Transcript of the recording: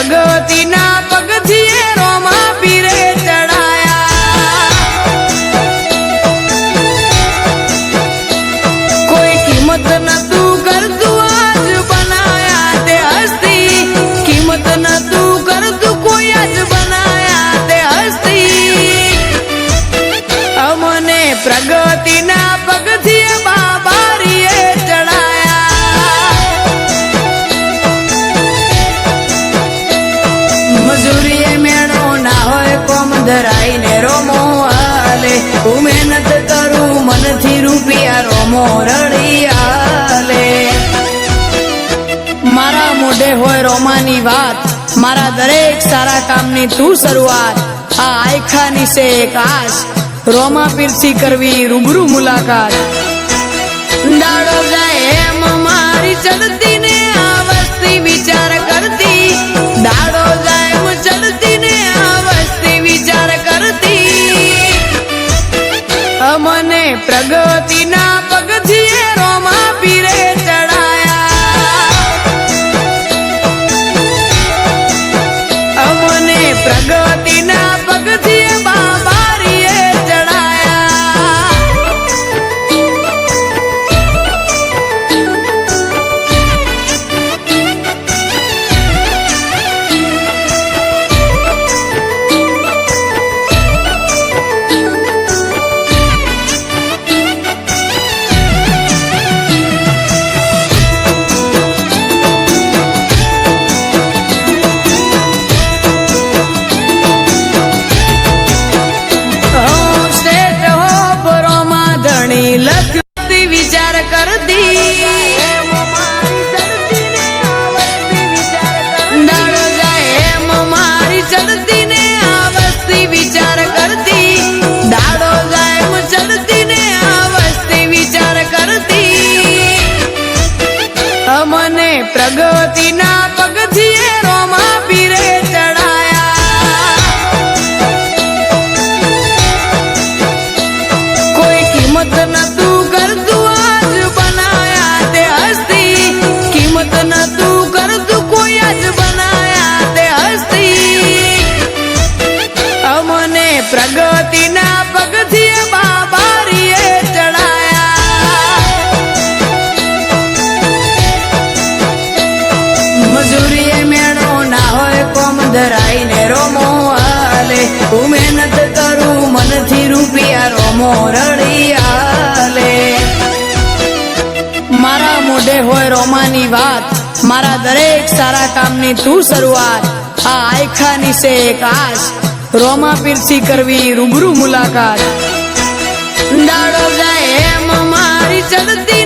પ્રગતિના પગથિયે રોમા પીરે ચડાયા કોઈ કિંમત નતું કરતું આજ બનાયા તે હસ્તી કિંમત નતું કરતું કોઈ આજ બનાયા તે હસ્તી અમને પ્રગતિના પગથિયે બાબારીએ ધરાઈને રોમો હાલે હું મહેનત કરું મનથી રૂપિયા રોમો રડી હાલે મારા મોઢે હોય રોમાની વાત મારા દરેક સારા કામની તું શરૂઆત આ આયખાની છે કાશ રોમા પીરથી કરવી રૂબરૂ મુલાકાત દાડો જાય એમ મારી ચડતી ને આ વસ્તી વિચાર કરતી દાડો જાય એમ ચડતી ને આ વસ્તી વિચાર કરતી અમને પ્રગતિના પગથિયે રોમા પીરે ચડાયા અમને પ્રગતિના પગથિયે બાબારીએ લખતી વિચાર કરતી દાડો જાય એમ મારી ચડતી ને આ વસ્તી વિચાર કરતી દાડો જાય એમ ચડતી ને આ વસ્તી વિચાર કરતી અમને પ્રગતિના પગથિયે રોમા પીરે ચડાયા કોઈ કિંમત નતું કરતું આજ બનાયા તે હસ્તી કિંમત નતું કરતું કોઈ આજ બનાયા તે હસ્તી અમને પ્રગતિના પગથિયે બાબારીએ ચડાયા મજૂરીએ મેળો ના હોય કોમ ધરાઈને રોમો હાલે હું મહેનત કરું મનથી રૂપિયા રોમો રડી હાલે મારા મોઢે હોય રોમાની વાત મારા દરેક સારા કામની તું શરૂઆત આ આયખાની છે કાશ રોમા પીરથી કરવી રૂબરૂ મુલાકાત દાડો જાય એમ મારી ચડતી